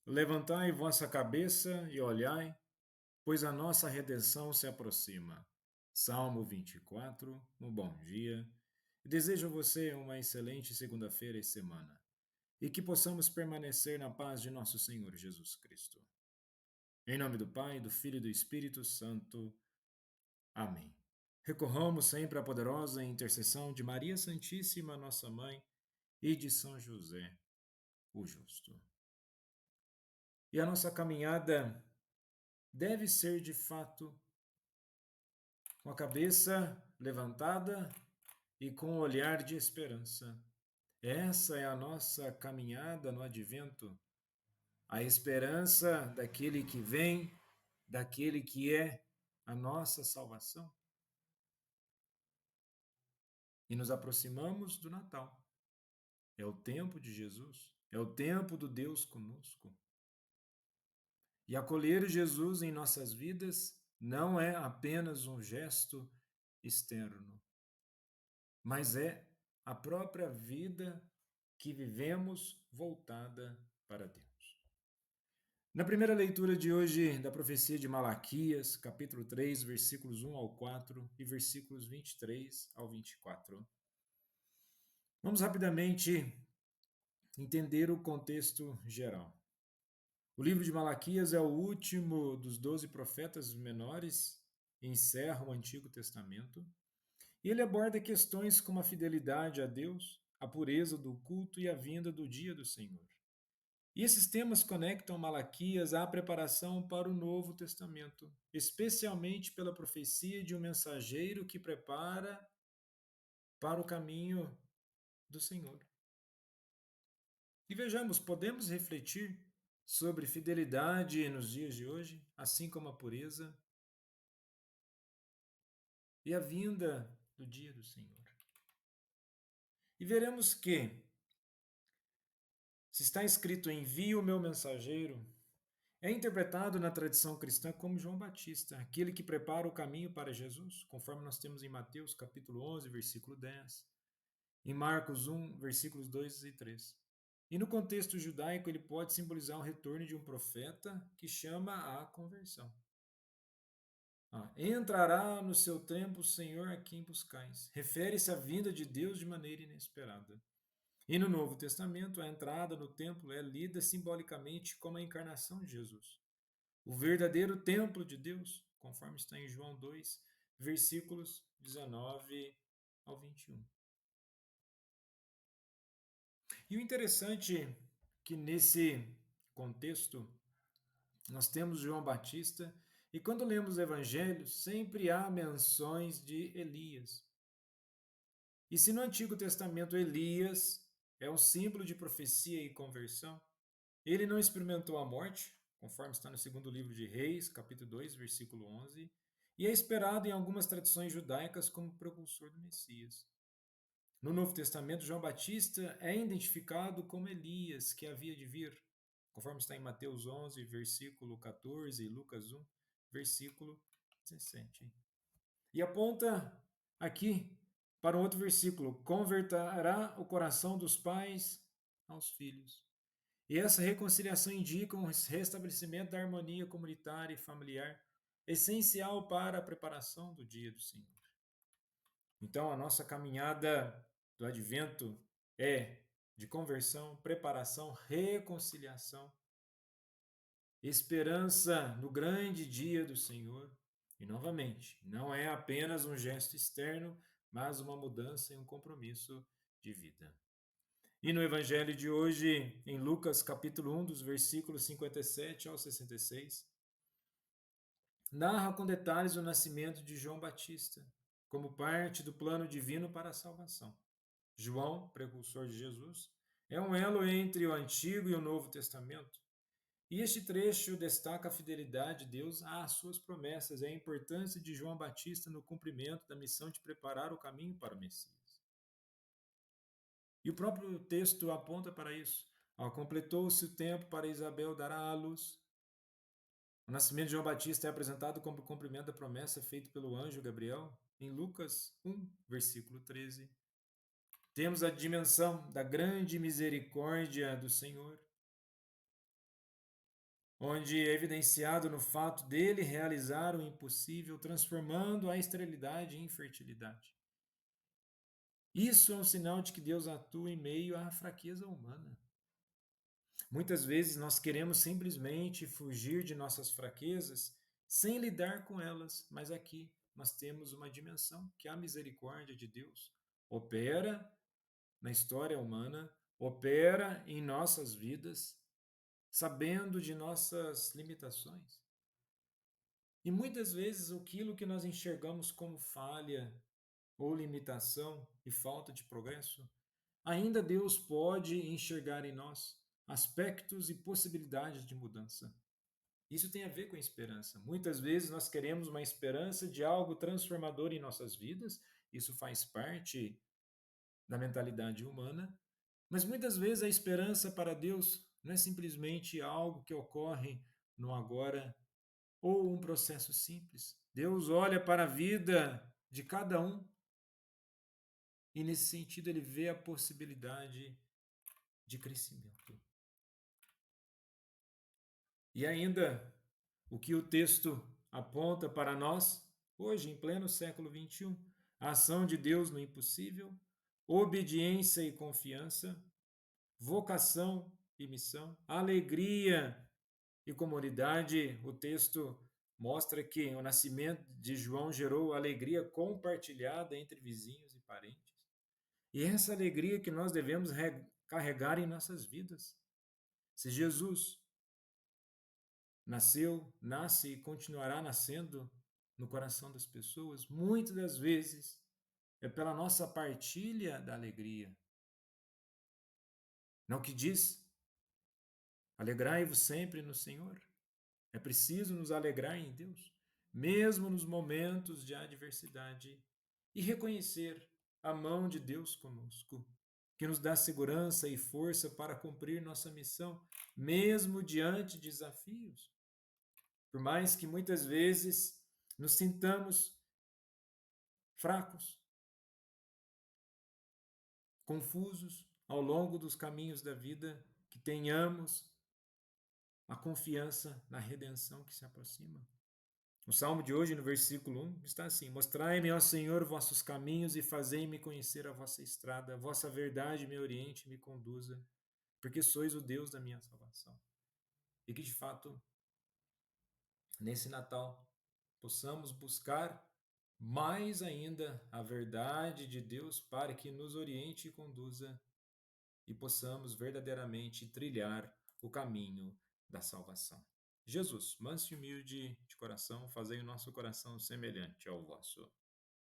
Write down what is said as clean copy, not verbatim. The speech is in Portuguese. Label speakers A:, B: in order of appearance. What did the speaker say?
A: Levantai vossa cabeça e olhai, pois a nossa redenção se aproxima. Salmo 24, um bom dia. Desejo a você uma excelente segunda-feira e semana, e que possamos permanecer na paz de nosso Senhor Jesus Cristo. Em nome do Pai, do Filho e do Espírito Santo. Amém. Recorramos sempre à poderosa intercessão de Maria Santíssima, nossa Mãe, e de São José, o Justo. E a nossa caminhada deve ser de fato com a cabeça levantada e com um olhar de esperança. Essa é a nossa caminhada no advento, a esperança daquele que vem, daquele que é a nossa salvação. E nos aproximamos do Natal. É o tempo de Jesus, é o tempo do Deus conosco. E acolher Jesus em nossas vidas não é apenas um gesto externo, mas é a própria vida que vivemos voltada para Deus. Na primeira leitura de hoje da profecia de Malaquias, capítulo 3, versículos 1 ao 4 e versículos 23 ao 24. Vamos rapidamente entender o contexto geral. O livro de Malaquias é o último dos 12 profetas menores, encerra o Antigo Testamento, e ele aborda questões como a fidelidade a Deus, a pureza do culto e a vinda do dia do Senhor. E esses temas conectam Malaquias à preparação para o Novo Testamento, especialmente pela profecia de um mensageiro que prepara para o caminho do Senhor. E vejamos, podemos refletir sobre fidelidade nos dias de hoje, assim como a pureza e a vinda do dia do Senhor. E veremos que, se está escrito envie o meu mensageiro, é interpretado na tradição cristã como João Batista, aquele que prepara o caminho para Jesus, conforme nós temos em Mateus capítulo 11, versículo 10, em Marcos 1, versículos 2 e 3. E no contexto judaico, ele pode simbolizar o retorno de um profeta que chama à conversão. Entrará no seu templo o Senhor a quem buscais. Refere-se à vinda de Deus de maneira inesperada. E no Novo Testamento, a entrada no templo é lida simbolicamente como a encarnação de Jesus. O verdadeiro templo de Deus, conforme está em João 2, versículos 19 ao 21. E o interessante é que nesse contexto nós temos João Batista e quando lemos o Evangelho sempre há menções de Elias. E se no Antigo Testamento Elias é um símbolo de profecia e conversão, ele não experimentou a morte, conforme está no segundo livro de Reis, capítulo 2, versículo 11, e é esperado em algumas tradições judaicas como precursor do Messias. No Novo Testamento, João Batista é identificado como Elias, que havia de vir, conforme está em Mateus 11, versículo 14, e Lucas 1, versículo 17. E aponta aqui para um outro versículo: converterá o coração dos pais aos filhos. E essa reconciliação indica um restabelecimento da harmonia comunitária e familiar, essencial para a preparação do dia do Senhor. Então, a nossa caminhada do advento é de conversão, preparação, reconciliação, esperança no grande dia do Senhor. E, novamente, não é apenas um gesto externo, mas uma mudança e um compromisso de vida. E no Evangelho de hoje, em Lucas capítulo 1, dos versículos 57 ao 66, narra com detalhes o nascimento de João Batista, como parte do plano divino para a salvação. João, precursor de Jesus, é um elo entre o Antigo e o Novo Testamento. E este trecho destaca a fidelidade de Deus às suas promessas e a importância de João Batista no cumprimento da missão de preparar o caminho para o Messias. E o próprio texto aponta para isso. Completou-se o tempo para Isabel dar à luz. O nascimento de João Batista é apresentado como cumprimento da promessa feita pelo anjo Gabriel em Lucas 1, versículo 13. Temos a dimensão da grande misericórdia do Senhor. onde é evidenciado no fato dele realizar o impossível, transformando a esterilidade em fertilidade. Isso é um sinal de que Deus atua em meio à fraqueza humana. Muitas vezes nós queremos simplesmente fugir de nossas fraquezas sem lidar com elas, mas aqui nós temos uma dimensão que a misericórdia de Deus opera na história humana, opera em nossas vidas, sabendo de nossas limitações. E muitas vezes aquilo que nós enxergamos como falha ou limitação e falta de progresso, ainda Deus pode enxergar em nós aspectos e possibilidades de mudança. Isso tem a ver com a esperança. Muitas vezes nós queremos uma esperança de algo transformador em nossas vidas, isso faz parte da mentalidade humana, mas muitas vezes a esperança para Deus não é simplesmente algo que ocorre no agora ou um processo simples. Deus olha para a vida de cada um e, nesse sentido, ele vê a possibilidade de crescimento. E ainda, o que o texto aponta para nós, hoje, em pleno século XXI, a ação de Deus no impossível, obediência e confiança, vocação e missão, alegria e comunidade. O texto mostra que o nascimento de João gerou alegria compartilhada entre vizinhos e parentes. E é essa alegria que nós devemos carregar em nossas vidas. Se Jesus nasceu, nasce e continuará nascendo no coração das pessoas, muitas das vezes é pela nossa partilha da alegria. Não que diz: alegrai-vos sempre no Senhor. É preciso nos alegrar em Deus, mesmo nos momentos de adversidade, e reconhecer a mão de Deus conosco, que nos dá segurança e força para cumprir nossa missão, mesmo diante de desafios. Por mais que muitas vezes nos sintamos fracos, confusos ao longo dos caminhos da vida, que tenhamos a confiança na redenção que se aproxima. O salmo de hoje, no versículo 1, está assim: Mostrai-me, ó Senhor, vossos caminhos e fazei-me conhecer a vossa estrada, a vossa verdade me oriente e me conduza, porque sois o Deus da minha salvação. E que, de fato, nesse Natal, possamos buscar mais ainda a verdade de Deus para que nos oriente e conduza e possamos verdadeiramente trilhar o caminho da salvação. Jesus, manso e humilde de coração, fazei o nosso coração semelhante ao vosso.